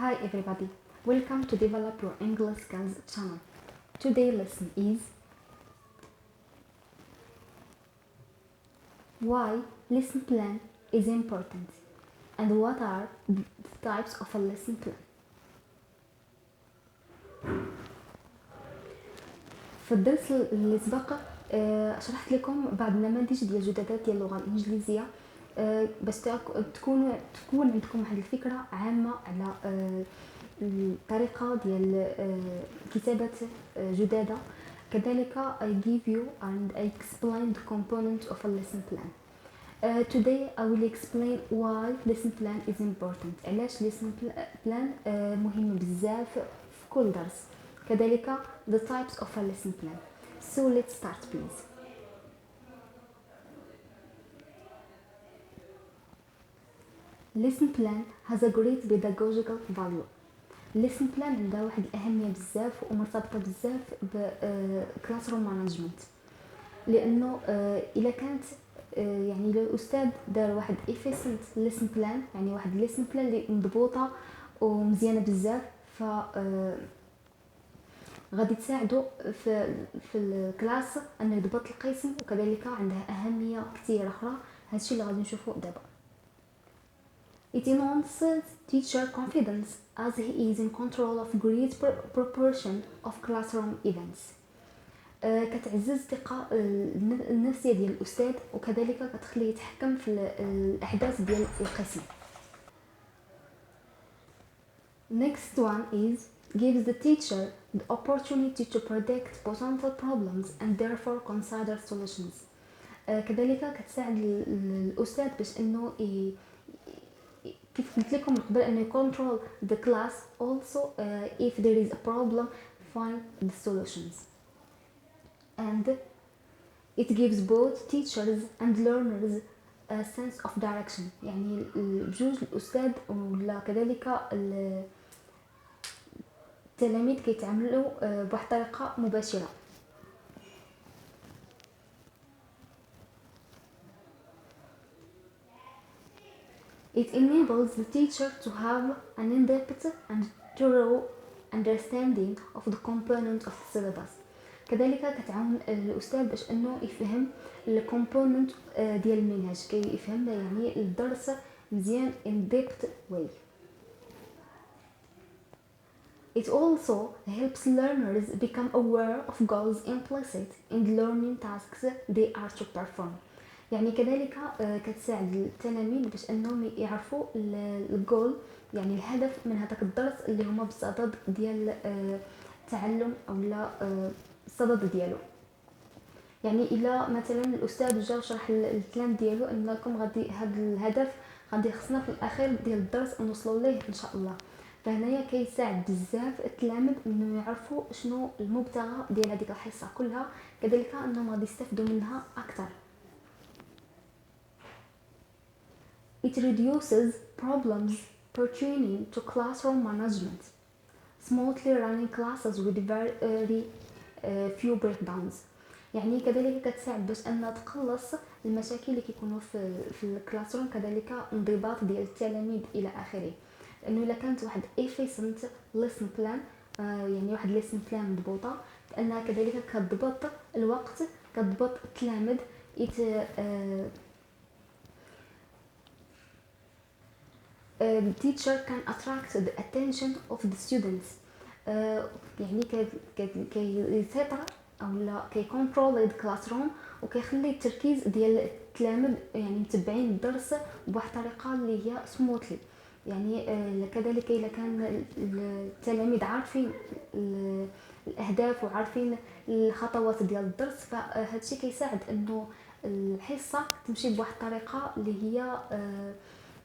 Hi everybody, welcome to Develop Your English Skills channel. Today's lesson is why lesson plan is important and what are the types of a lesson plan. في الدرس اللي سبق شرحت لكم بعض النماذج ديال الجدادات ديال اللغة الإنجليزية باش تكون عندكم واحد الفكرة عامة على الطريقة ديال كتابة جدادة. كذلك I give you and I explain the component of a lesson plan. Today I will explain why lesson plan is important. علاش lesson plan مهم بزاف في كل درس. كذلك the types of a lesson plan. So let's start please. Lesson plan has a great pedagogical value. lesson plan عندها واحد الأهمية بزاف ومرتبطة بزاف ب classroom management لأنه إلا كانت يعني الأستاذ دار واحد efficient lesson plan يعني واحد lesson plan اللي مضبوطة ومزيانة بزاف ف غادي تساعدو في الكلاس انه يضبط القسم وكذلك عندها اهميه كثيره اخرى. هادشي اللي غادي نشوفو دابا. It enhances teacher confidence as he is in control of great proportion of classroom events. كتعزز الثقه النفسيه ديال الاستاذ وكذلك كتخليه يتحكم في الاحداث ديال القسم. Next one is gives the teacher the opportunity to predict potential problems and therefore consider solutions. كذلك كتساعد الأستاذ باش إنه كيف قلت لكم من قبل إنه control the class also if there is a problem find the solutions. And it gives both teachers and learners a sense of direction. يعني بجوج الأستاذ ولا كذلك التلاميذ كيتعاملوا بواحد الطريقه مباشره. It enables the teacher to have an in-depth and thorough understanding of the component of the syllabus. كذلك كتعاون الاستاذ باش انه يفهم الكومبوننت ديال المنهج كيفهم يعني الدرس مزيان in depth way. It also helps learners become aware of goals implicit in the learning tasks they are to perform. يعني كذلك كتساعد التلاميذ باش انهم يعرفوا الجول يعني الهدف من هذاك الدرس اللي هما بالصدد ديال التعلم او لا الصدد ديالو. يعني الا مثلا الاستاذ جا وشرح الكلام ديالو انكم غادي هذا الهدف غادي خصنا في الاخير ديال الدرس نوصلوا ليه ان شاء الله. فهنايا كيساعد بزاف التلاميذ انه يعرفوا شنو المبتغى ديال هذيك الحصه كلها كذلك انهم غادي يستافدوا منها اكثر. It reduces problems pertaining to classroom management. Smoothly running classes with very few breakdowns. يعني كذلك كتساعد باش ان تقلص المشاكل اللي كيكونوا في الكلاسروم كذلك انضباط ديال التلاميذ الى اخره. لانه الا كانت واحد efficient lesson plan يعني واحد lesson plan مضبوطه لانها كذلك كتضبط الوقت كتضبط التلاميذ the teacher can attract the attention of the students. يعني كيسيطر او لا كيكونترول الكلاس روم وكيخلي التركيز ديال التلاميذ يعني متبعين الدرس بواحد الطريقه اللي هي سموثلي. يعني كذلك الا كان التلاميذ عارفين الاهداف وعارفين الخطوات ديال الدرس فهذا الشيء كيساعد انه الحصه تمشي بواحد الطريقه اللي هي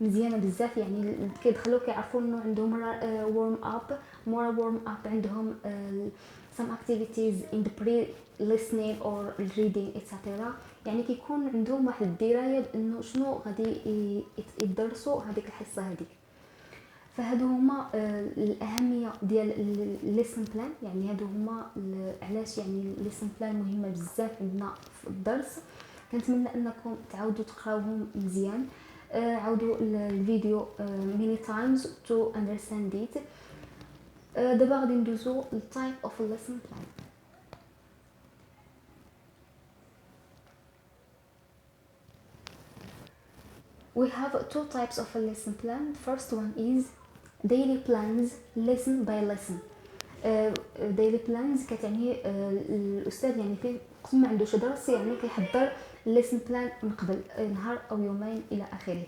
مزيانه بزاف. يعني كيدخلوا كيعرفوا انه عندهم warm up عندهم some activities in the pre-listening or reading etc. يعني كيكون عندهم واحد الدرايه بانه شنو غادي يدرسوا هذيك الحصه هذيك. فهادو هما الاهميه ديال الليسن بلان. يعني هادو هما علاش يعني الليسن بلان مهمه بزاف عندنا في الدرس. كنتمنى انكم تعاودوا تقراوهم مزيان. عاودوا الفيديو many times to understand it. دابا غادي ندوزو type of lesson plan. We have two types of a lesson plan. First one is daily plans, lesson by lesson. daily plans كتعني الاستاذ يعني فين قبل ما عندوش درس يعني كيحضر lesson plan من قبل نهار او يومين الى اخره.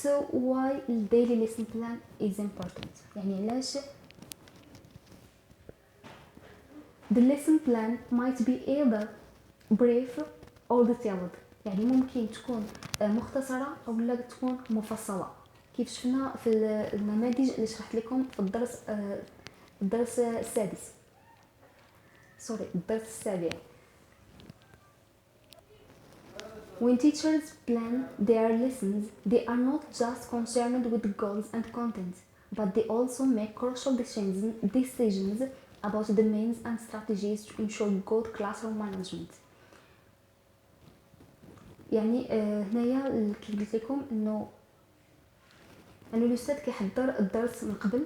So why daily lesson plan is important؟ يعني علاش the lesson plan might be either brief or detailed. يعني ممكن تكون مختصرة أو لا تكون مفصلة كيف شفنا في النماذج اللي شرحت لكم في الدرس السادس الدرس السابع. When teachers plan their lessons, they are not just concerned with goals and content, but they also make crucial decisions about the means and strategies to ensure good classroom management. يعني هنايا كي قلت لكم انه الاستاذ كيحضر الدرس من قبل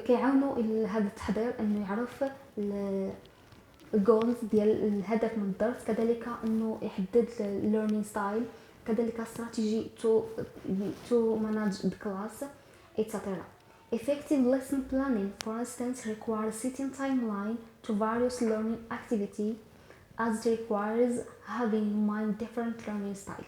كيعاونوا هذا التحضير انه يعرف الجولز ديال الهدف من الدرس، كذلك انه يحدد learning style، كذلك استراتيجي to manage the class etc. Effective lesson planning, for instance, requires setting timeline to various learning activities as it requires having in mind different learning style.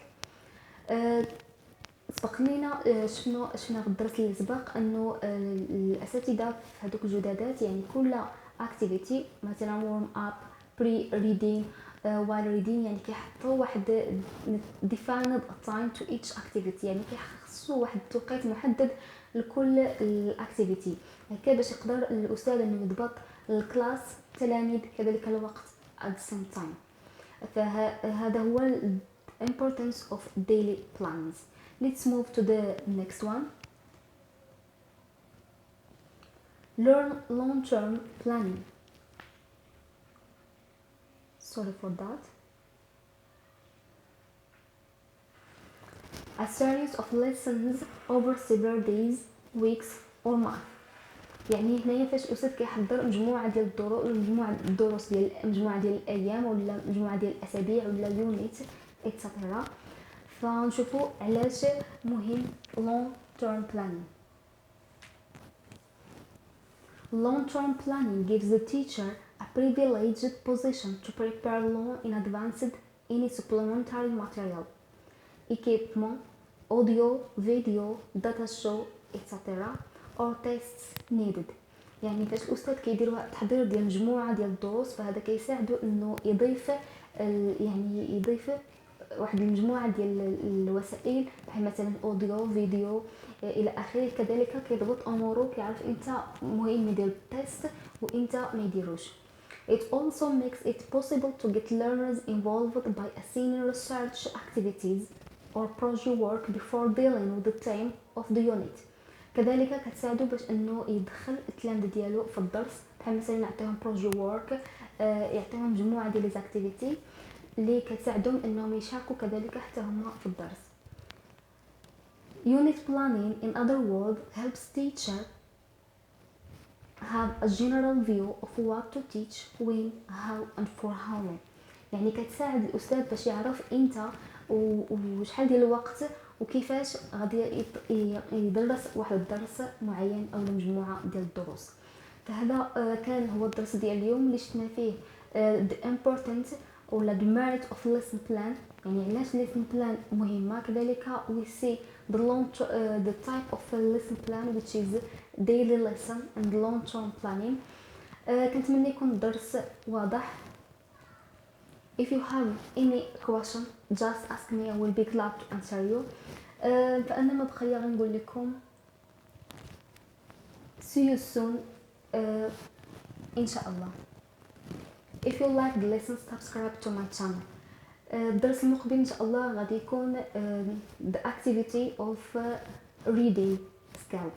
سبق لينا شفنا في الدرس اللي سبق انه الاساتذه في هذوك الجدادات يعني كل اكتيفيتي مثلا warm up pre reading while reading يعني كيحطوا واحد defined time to each activity، يعني كيخصوا واحد التوقيت محدد لكل الاكتيفيتي هكا باش يقدر الاستاذ انه يضبط الكلاس التلاميذ كذلك الوقت at the same time. فهذا هو importance of daily plans. Let's move to the next one. Learn long-term planning. Sorry for that. A series of lessons over several days, weeks or months. يعني هنايا فاش الاستاذ كيحضر مجموعه ديال الدروس ديال مجموعه ديال الايام ولا مجموعه ديال الاسابيع ولا يونيت ايتترا. فنشوفوا علاش مهم long term planning. Long term planning gives the teacher a privileged position to prepare long in advance any supplementary material, equipment, audio, video, data show, etc. or tests needed. يعني فاش الاستاذ كيدير تحضير ديال مجموعه ديال الدروس فهذا كيساعدو انه يضيف واحد المجموعه ديال الوسائل بحال مثلا اوديو فيديو الى اخره، كذلك كيضبط اموره كيعرف امتى مهم يدير التيست وامتى ما يديروش. It also makes it possible to get learners involved by assigning research activities or project work before dealing with the theme of the unit. كذلك كتساعدو باش انه يدخل التلاميذ ديالو في الدرس بحال مثلا يعطيهم بروجي وورك، يعطيهم مجموعه ديال لي اكتيفيتي اللي كتساعدهم انهم يشاركوا كذلك حتى هما في الدرس. Unit planning, in other words, helps teacher have a general view of what to teach, when, how and for how long. يعني كتساعد الاستاذ باش يعرف امتى وشحال ديال الوقت وكيفاش غادي يدرس واحد الدرس معين او مجموعه ديال الدروس. فهذا كان هو الدرس ديال اليوم اللي شفنا فيه the importance ولا the merit of lesson plan، يعني علاش lesson plan مهمه. كذلك we see the type of lesson plan which is daily lesson and long term planning. كنتمنى يكون الدرس واضح. If you have any question just ask me, I will be glad to answer you. فأنا ما بقى غنقول لكم see you soon إن شاء الله. If you like the lesson subscribe to my channel. الدرس المقبل إن شاء الله غادي يكون the activity of reading skill،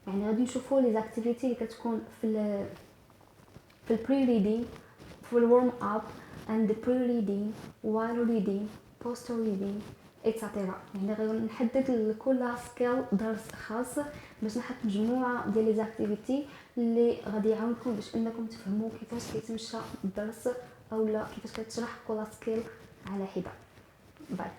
يعني غادي نشوفوا لي activity اللي كتكون في البري ريدينغ في الورم اب and the pre reading while reading post reading ايتترا. يعني غير نحدد لكل سكيل درس خاص باش نحط مجموعه ديال لي زاكتيفيتي اللي غادي يعاونكم باش انكم تفهموا كيفاش كيتمشى الدرس اولا كيفاش كتشرح كل سكيل على حده. باي.